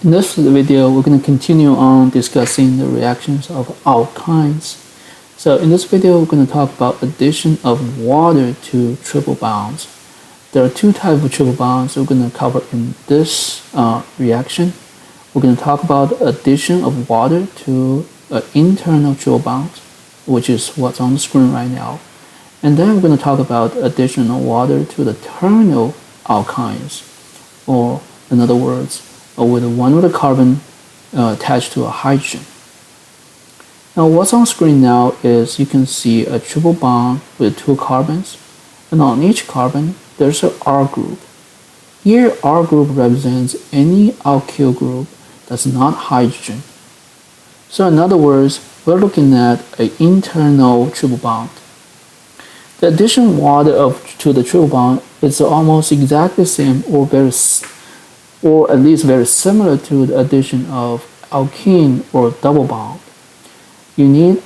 In this video, we're going to continue on discussing the reactions of alkynes. So in this video, we're going to talk about addition of water to triple bonds. There are two types of triple bonds we're going to cover in this reaction. We're going to talk about addition of water to an internal triple bond, which is what's on the screen right now. And then we're going to talk about addition of water to the terminal alkynes, or in other words, with one of the carbon attached to a hydrogen. Now what's on screen now is you can see a triple bond with two carbons, and on each carbon there's an R group. Here R group represents any alkyl group that's not hydrogen. So in other words, we're looking at an internal triple bond. The addition of water to the triple bond is almost exactly the same, or at least very similar to the addition of alkene or double bond. You need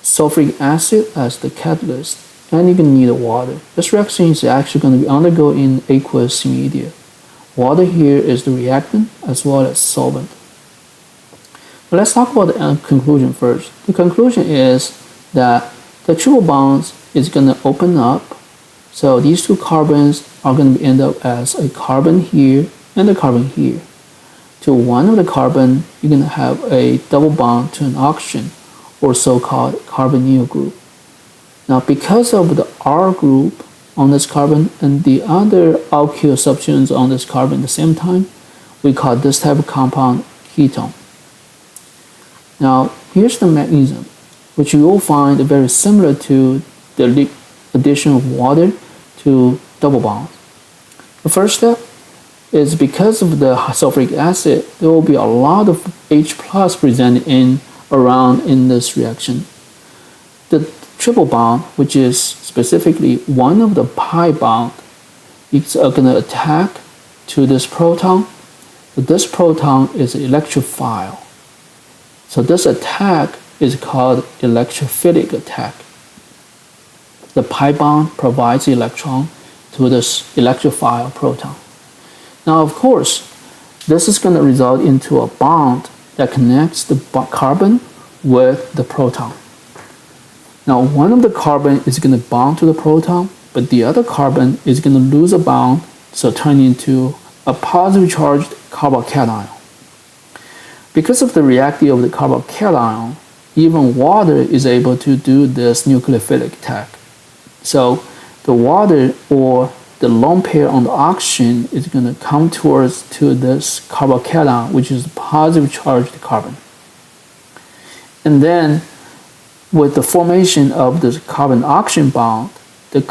sulfuric acid as the catalyst, and you're going to need water. This reaction is actually going to be undergo in aqueous media. Water here is the reactant as well as solvent. But let's talk about the conclusion first. The conclusion is that the triple bonds is going to open up. So these two carbons are going to end up as a carbon here and a carbon here. To one of the carbon, you're going to have a double bond to an oxygen, or so-called carbonyl group. Now because of the R group on this carbon and the other alkyl substituents on this carbon at the same time, we call this type of compound ketone. Now here's the mechanism, which you will find very similar to the addition of water to double bonds. The first step is because of the sulfuric acid, there will be a lot of H plus presented around in this reaction. The triple bond, which is specifically one of the pi bond, is going to attack to this proton. But this proton is electrophile. So this attack is called electrophilic attack. The pi bond provides electron to this electrophile proton. Now of course, this is going to result into a bond that connects the carbon with the proton. Now one of the carbon is going to bond to the proton, but the other carbon is going to lose a bond, so turn into a positively charged carbocation. Because of the reactivity of the carbocation, even water is able to do this nucleophilic attack. So the water or the lone pair on the oxygen is going to come towards to this carbocation, which is the positively charged carbon. And then with the formation of this carbon-oxygen bond, the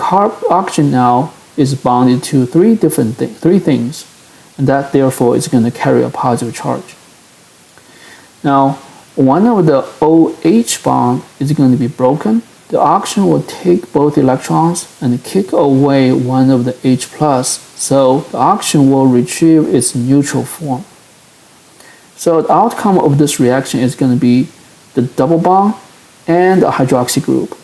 oxygen now is bonded to three things, and that therefore is going to carry a positive charge. Now, one of the OH bond is going to be broken. The oxygen will take both electrons and kick away one of the H+, so the oxygen will retrieve its neutral form. So the outcome of this reaction is going to be the double bond and the hydroxy group.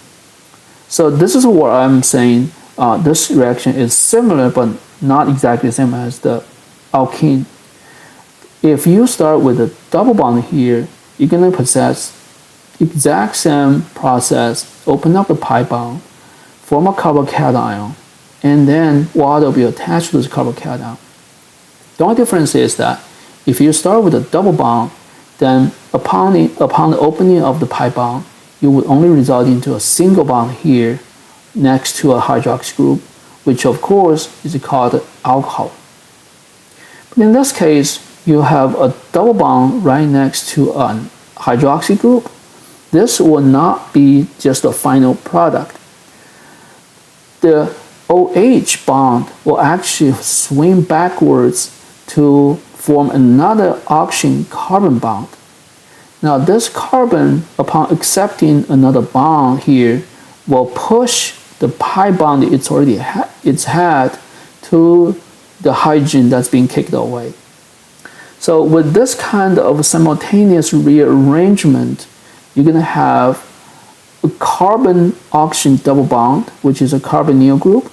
So this is what I'm saying. This reaction is similar but not exactly the same as the alkene. If you start with a double bond here, you're going to possess exact same process, open up the pi bond, form a carbocation, and then water will be attached to this carbocation. The only difference is that if you start with a double bond, then upon the opening of the pi bond, you would only result into a single bond here next to a hydroxy group, which of course is called alcohol. But in this case, you have a double bond right next to a hydroxy group. This will not be just a final product. The OH bond will actually swing backwards to form another oxygen carbon bond. Now this carbon, upon accepting another bond here, will push the pi bond it's had to the hydrogen that's being kicked away. So with this kind of simultaneous rearrangement, you're going to have a carbon-oxygen double bond, which is a carbonyl group,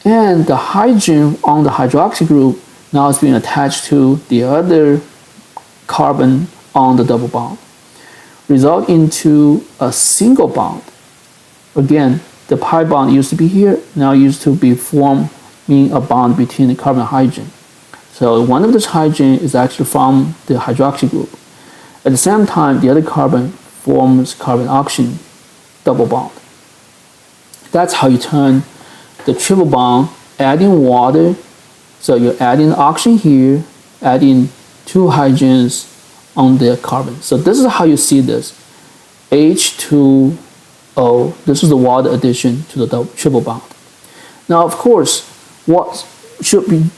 and the hydrogen on the hydroxy group now is being attached to the other carbon on the double bond, result into a single bond. Again, the pi bond used to be here, now used to be forming a bond between the carbon and hydrogen. So one of this hydrogen is actually from the hydroxy group. At the same time, the other carbon forms carbon-oxygen double bond. That's how you turn the triple bond, adding water. So you're adding oxygen here, adding two hydrogens on the carbon. So this is how you see this. H2O, this is the water addition to the triple bond. Now, of course, what should be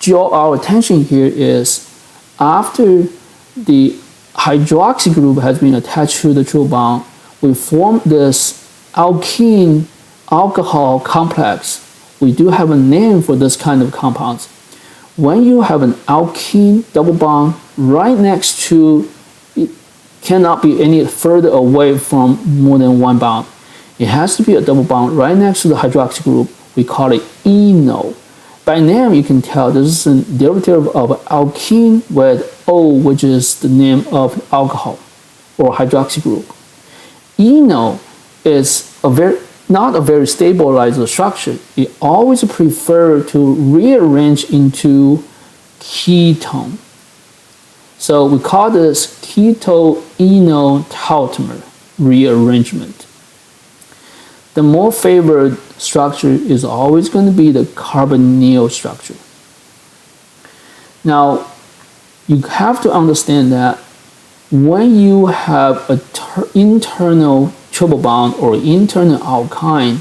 draw our attention here is after the hydroxy group has been attached to the triple bond, we form this alkene alcohol complex. We do have a name for this kind of compounds. When you have an alkene double bond right next to, it cannot be any further away from more than one bond. It has to be a double bond right next to the hydroxy group. We call it eno. By name, you can tell this is a derivative of alkene with O, which is the name of alcohol or hydroxy group. Eno is not a very stabilized structure. It always prefers to rearrange into ketone. So we call this keto-eno tautomer rearrangement. The more favored structure is always going to be the carbonyl structure. Now, you have to understand that when you have an internal triple bond or internal alkyne,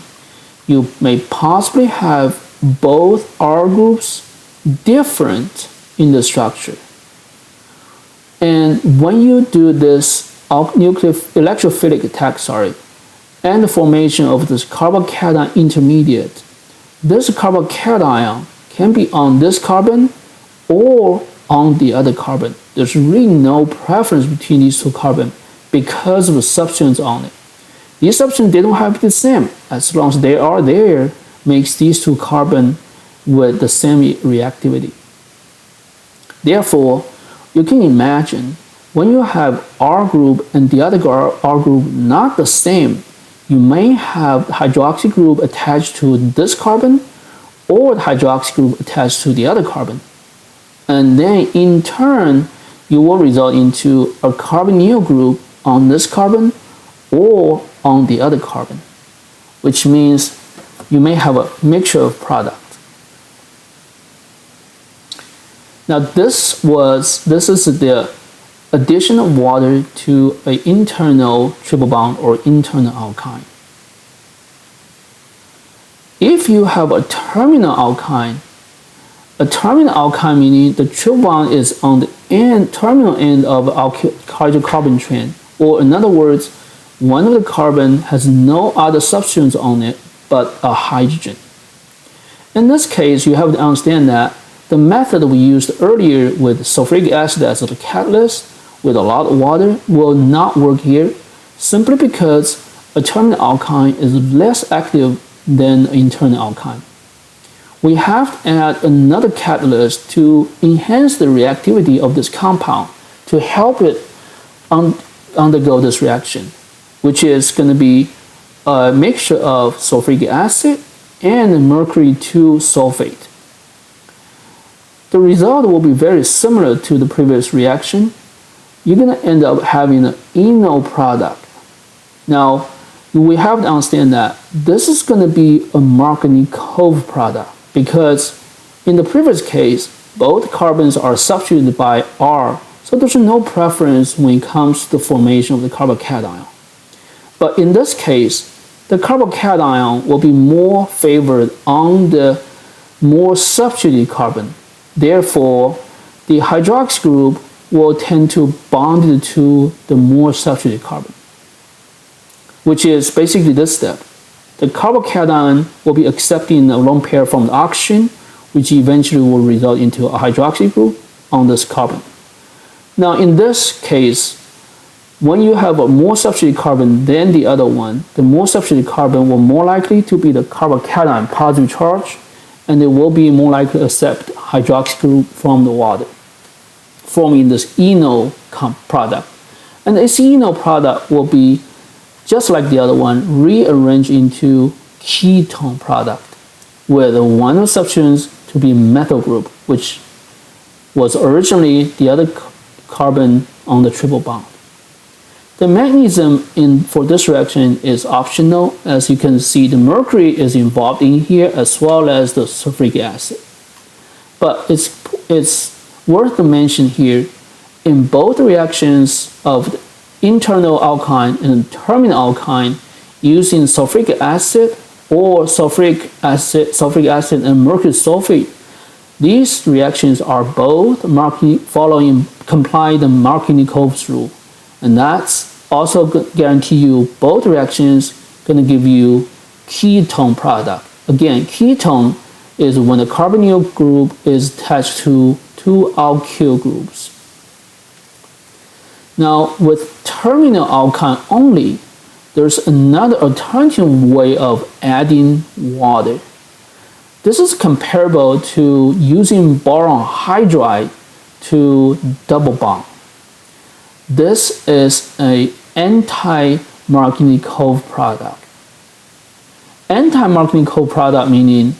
you may possibly have both R groups different in the structure. And when you do this electrophilic attack, and the formation of this carbocation intermediate, this carbocation can be on this carbon or on the other carbon. There's really no preference between these two carbons because of the substance on it. These substances, they don't have to be the same. As long as they are there, makes these two carbons with the same reactivity. Therefore, you can imagine when you have R group and the other R group not the same, you may have the hydroxy group attached to this carbon or the hydroxy group attached to the other carbon. And then in turn, you will result into a carbonyl group on this carbon or on the other carbon, which means you may have a mixture of product. Now this is the addition of water to an internal triple bond or internal alkyne. If you have a terminal alkyne meaning the triple bond is on the terminal end of hydrocarbon chain, or in other words, one of the carbon has no other substance on it but a hydrogen. In this case, you have to understand that the method we used earlier with sulfuric acid as a catalyst with a lot of water will not work here, simply because a terminal alkyne is less active than an internal alkyne. We have to add another catalyst to enhance the reactivity of this compound to help it undergo this reaction, which is going to be a mixture of sulfuric acid and mercury 2 sulfate. The result will be very similar to the previous reaction. You're going to end up having an eno product. Now, we have to understand that this is going to be a Markovnikov product because in the previous case, both carbons are substituted by R, so there's no preference when it comes to the formation of the carbocation. But in this case, the carbocation will be more favored on the more substituted carbon. Therefore, the hydroxy group will tend to bond to the more substituted carbon, which is basically this step. The carbocation will be accepting a lone pair from the oxygen, which eventually will result into a hydroxy group on this carbon. Now, in this case, when you have a more substituted carbon than the other one, the more substituted carbon will more likely to be the carbocation positive charge, and it will be more likely to accept hydroxy group from the water. forming this eno product. And this eno product will be, just like the other one, rearranged into ketone product, with one of the substituents to be methyl group, which was originally the other carbon on the triple bond. The mechanism for this reaction is optional. As you can see, the mercury is involved in here as well as the sulfuric acid. But it's worth to mention here, in both reactions of the internal alkyne and terminal alkyne using sulfuric acid or sulfuric acid and mercury sulfate, these reactions are both comply the Markovnikov's rule. And that's also guarantee you both reactions going to give you ketone product. Again, ketone is when the carbonyl group is attached to two alkyl groups. Now, with terminal alkyne only, there's another alternative way of adding water. This is comparable to using boron hydride to double bond. This is an anti-Markovnikov product. Anti-Markovnikov product meaning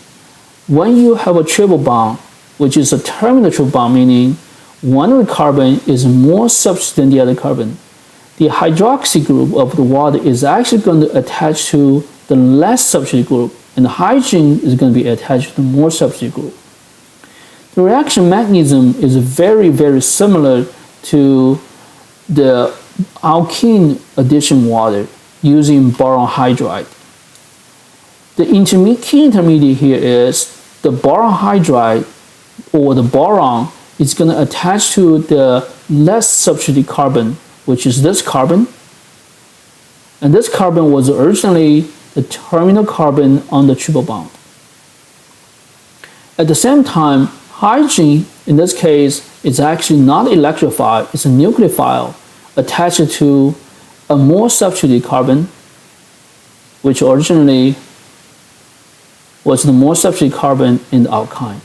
when you have a triple bond, which is a terminal triple bond, meaning one of the carbon is more substituted than the other carbon, the hydroxy group of the water is actually going to attach to the less substituted group, and the hydrogen is going to be attached to the more substituted group. The reaction mechanism is very, very similar to the alkene addition water using boron hydride. The key intermediate here is the boron hydride, or the boron is going to attach to the less substituted carbon, which is this carbon. And this carbon was originally the terminal carbon on the triple bond. At the same time, hydrogen, in this case, is actually not electrified, it's a nucleophile attached to a more substituted carbon, which originally was the more substituted carbon in the alkyne.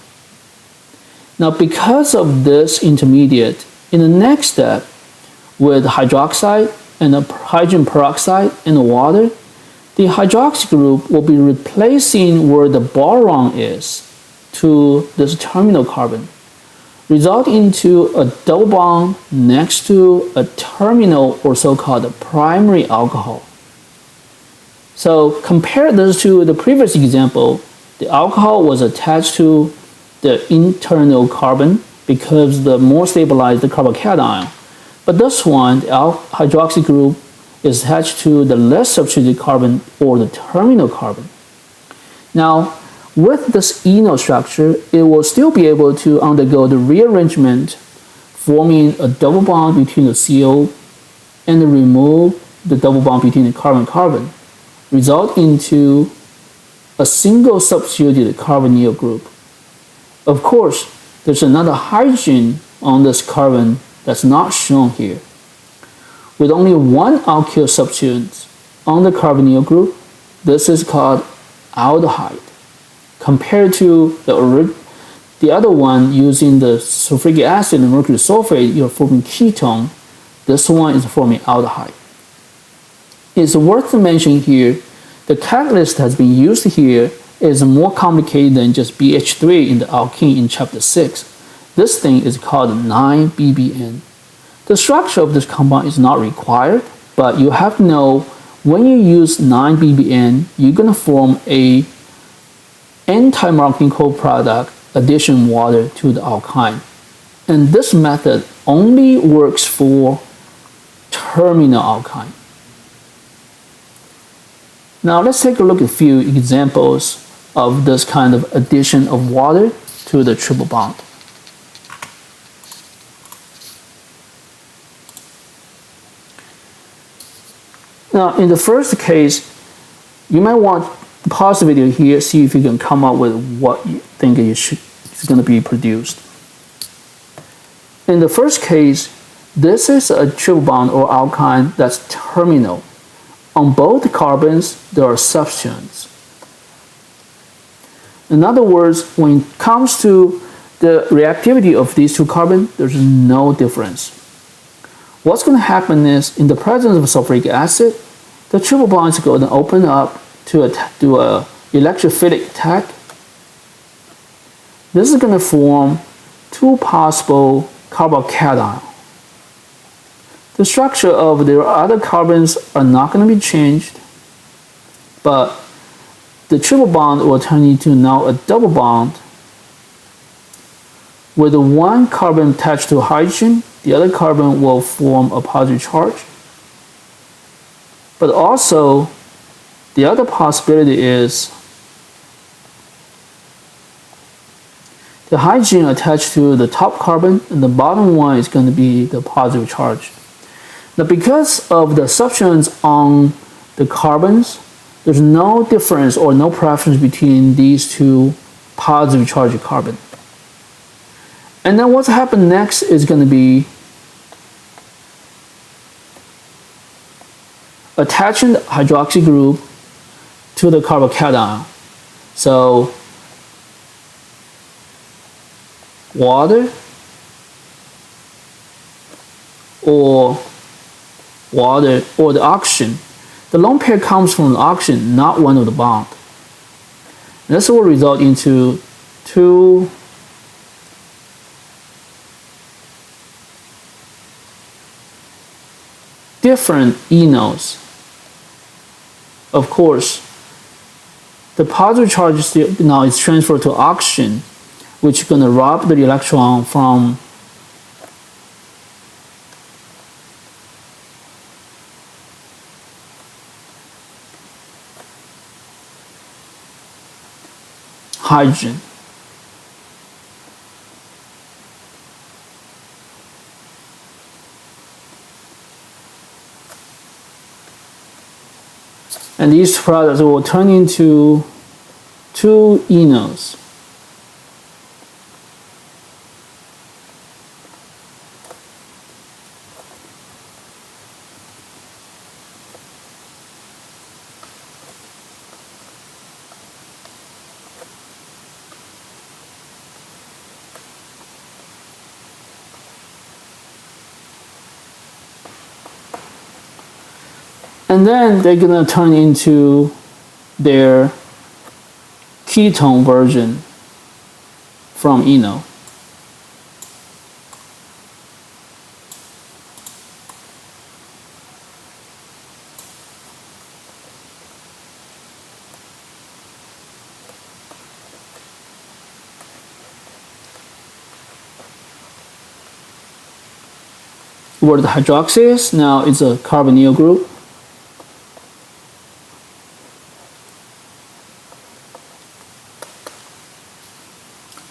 Now, because of this intermediate, in the next step, with hydroxide and the hydrogen peroxide and the water, the hydroxy group will be replacing where the boron is to this terminal carbon, resulting into a double bond next to a terminal or so-called primary alcohol. So compare this to the previous example. The alcohol was attached to the internal carbon because the more stabilized the carbocation. But this one, the hydroxy group, is attached to the less substituted carbon or the terminal carbon. Now, with this eno structure, it will still be able to undergo the rearrangement, forming a double bond between the CO and remove the double bond between the carbon-carbon, result into a single substituted carbonyl group. Of course, there's another hydrogen on this carbon that's not shown here. With only one alkyl substituent on the carbonyl group, this is called aldehyde. Compared to the other one using the sulfuric acid and mercury sulfate, you're forming ketone. This one is forming aldehyde. It's worth to mention here, the catalyst that has been used here is more complicated than just BH3 in the alkene in chapter 6. This thing is called 9-BBN. The structure of this compound is not required, but you have to know when you use 9-BBN, you're going to form a anti-Markovnikov product addition water to the alkyne. And this method only works for terminal alkyne. Now let's take a look at a few examples of this kind of addition of water to the triple bond. Now, in the first case, you might want to pause the video here, see if you can come up with what you think is going to be produced. In the first case, this is a triple bond or alkyne that's terminal. On both carbons, there are substituents. In other words, when it comes to the reactivity of these two carbons, there's no difference. What's going to happen is, in the presence of sulfuric acid, the triple bond is going to open up to do a electrophilic attack. This is going to form two possible carbocation. The structure of the other carbons are not going to be changed, but the triple bond will turn into now a double bond with one carbon attached to hydrogen. The other carbon will form a positive charge. But also, the other possibility is the hydrogen attached to the top carbon, and the bottom one is going to be the positive charge. Now, because of the substance on the carbons, there's no difference or no preference between these two positive charged carbons. And then what's happened next is going to be attaching the hydroxy group to the carbocation. So water or the oxygen. The lone pair comes from the oxygen, not one of the bond. And this will result into two different enols. Of course, the positive charge now is transferred to oxygen, which is going to rob the electron from hydrogen. And these products will turn into two enols. And then they're going to turn into their ketone version from enol. Where the hydroxy is, now it's a carbonyl group.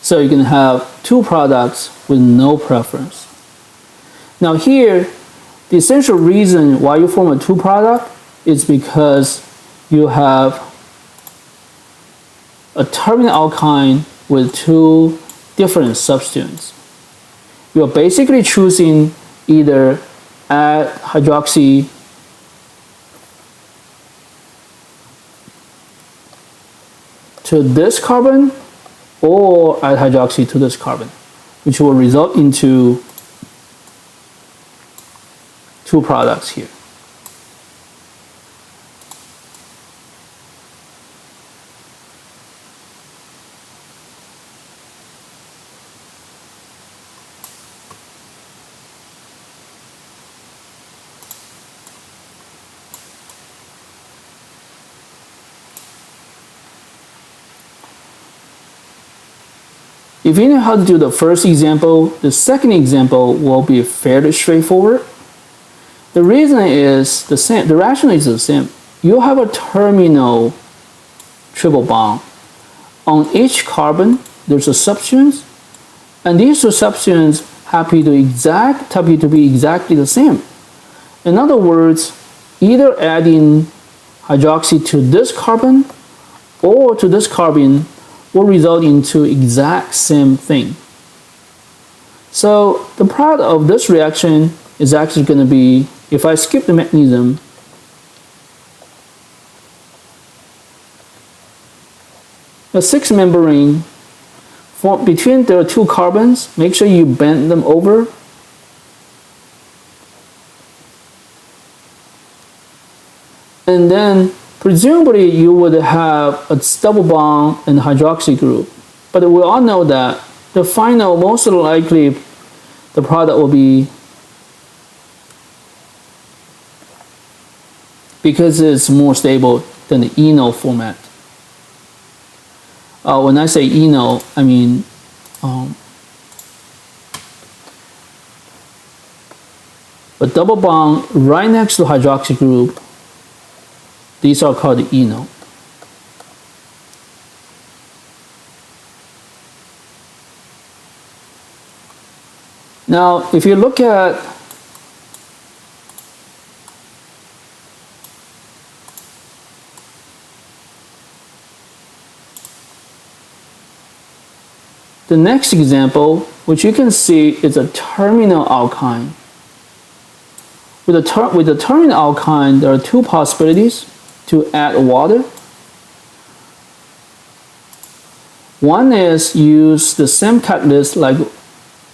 So you can have two products with no preference. Now here, the essential reason why you form a two product is because you have a terminal alkyne with two different substituents. You're basically choosing either add hydroxy to this carbon or add hydroxy to this carbon, which will result into two products here. If you know how to do the first example, the second example will be fairly straightforward. The reason is the same, the rationale is the same. You have a terminal triple bond. On each carbon, there's a substance, and these two substances happen to be exactly the same. In other words, either adding hydroxy to this carbon or to this carbon will result into exact same thing. So the product of this reaction is actually going to be, if I skip the mechanism, a 6-member ring between the two carbons, make sure you bend them over. And then presumably you would have a double bond and hydroxy group. But we all know that the final, most likely, the product will be, because it's more stable than the eno format. When I say eno, I mean a double bond right next to the hydroxy group. These are called the eno. Now, if you look at the next example, which you can see is a terminal alkyne. With the terminal alkyne, there are two possibilities to add water. One is use the same catalyst like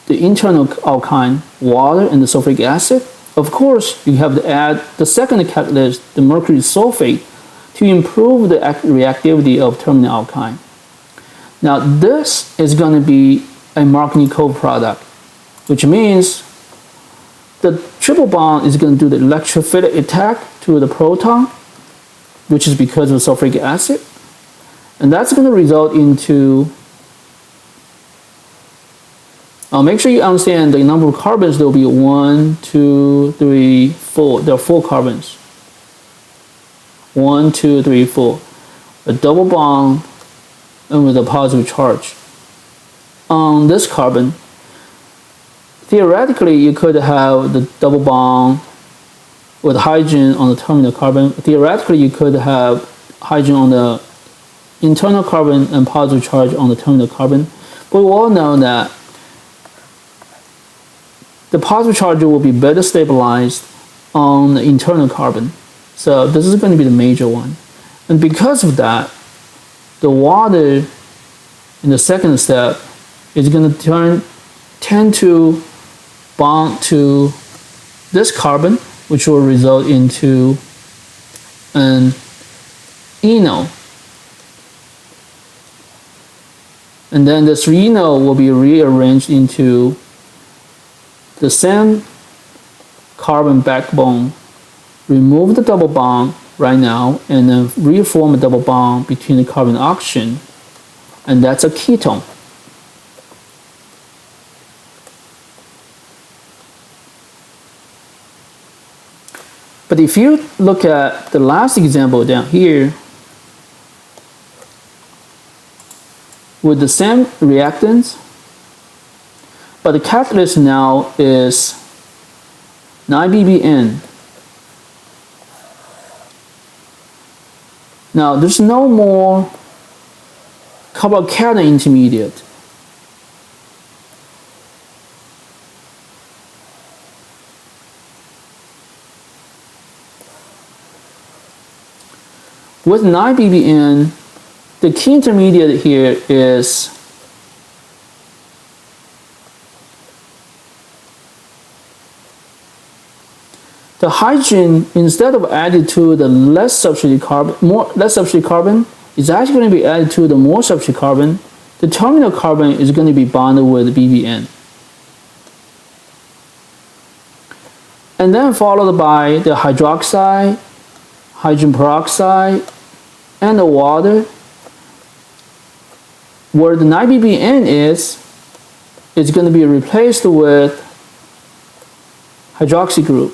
the internal alkyne, water and the sulfuric acid. Of course, you have to add the second catalyst, the mercury sulfate, to improve the reactivity of terminal alkyne. Now, this is going to be a Marconi co-product, which means the triple bond is going to do the electrophilic attack to the proton, which is because of sulfuric acid. And that's going to result into, make sure you understand the number of carbons. There will be 1, 2, 3, 4. There are 4 carbons. 1, 2, 3, 4. A double bond and with a positive charge. On this carbon, theoretically, you could have the double bond with hydrogen on the terminal carbon. Theoretically, you could have hydrogen on the internal carbon and positive charge on the terminal carbon. But we all know that the positive charge will be better stabilized on the internal carbon. So this is going to be the major one. And because of that, the water in the second step is going to tend to bond to this carbon, which will result into an eno. And then this eno will be rearranged into the same carbon backbone. Remove the double bond right now and then reform a double bond between the carbon and oxygen, and that's a ketone. But if you look at the last example down here, with the same reactants, but the catalyst now is 9-BBN. Now, there's no more carbocation intermediate. With 9-BBN, the key intermediate here is the hydrogen, instead of added to the less substituted carbon, is actually going to be added to the more substituted carbon. The terminal carbon is going to be bonded with BBN. And then followed by the hydroxide, hydrogen peroxide, and the water. Where the 9-BBN is going to be replaced with hydroxy group.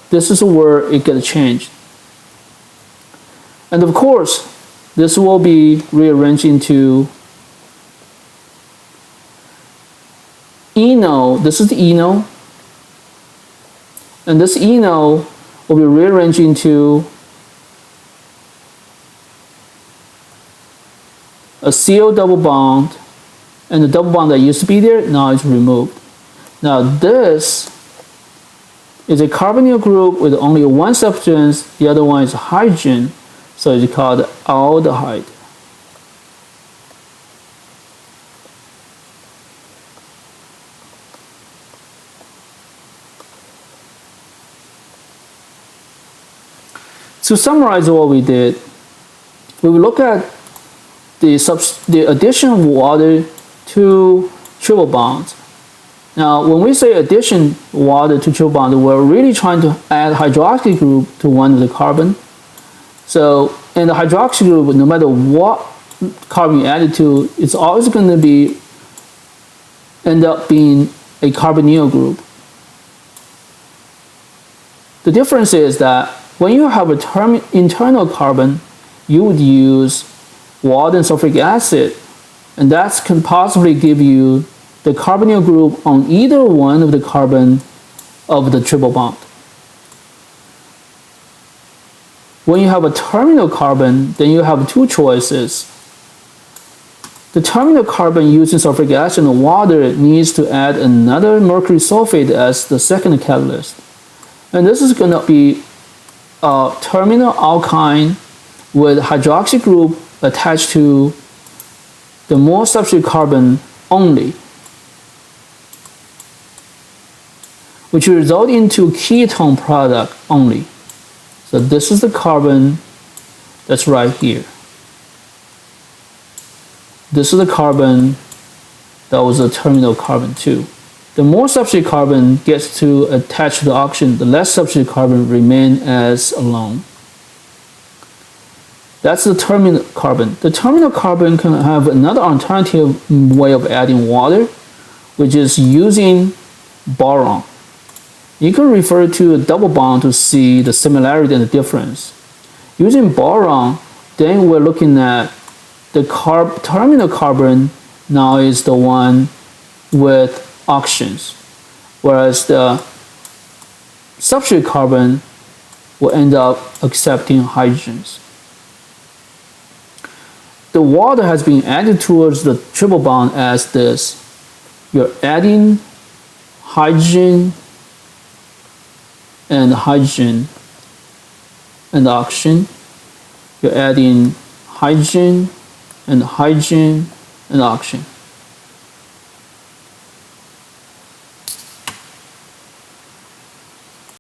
This is where it gets changed. And of course, this will be rearranged into eno. This is the eno. And this eno will be rearranged into a CO double bond, and the double bond that used to be there now is removed. Now this is a carbonyl group with only one substance, the other one is hydrogen, so it's called aldehyde. To summarize what we did, we will look at the addition of water to triple bonds. Now, when we say addition water to triple bond, we're really trying to add hydroxy group to one of the carbon. So, in the hydroxy group, no matter what carbon you add it to, it's always going to be end up being a carbonyl group. The difference is that when you have a internal carbon, you would use water and sulfuric acid, and that can possibly give you the carbonyl group on either one of the carbon of the triple bond. When you have a terminal carbon, then you have two choices. The terminal carbon using sulfuric acid and water needs to add another mercury sulfate as the second catalyst. And this is going to be a terminal alkyne with hydroxy group attached to the more substrate carbon only, which will result into ketone product only. So this is the carbon that's right here. This is the carbon that was a terminal carbon too. The more substrate carbon gets to attach to the oxygen, the less substrate carbon remain as alone. That's the terminal carbon. The terminal carbon can have another alternative way of adding water, which is using boron. You can refer to a double bond to see the similarity and the difference. Using boron, then we're looking at the terminal carbon now is the one with oxygens, whereas the substrate carbon will end up accepting hydrogens. The water has been added towards the triple bond as this. You're adding hydrogen and oxygen. You're adding hydrogen and oxygen.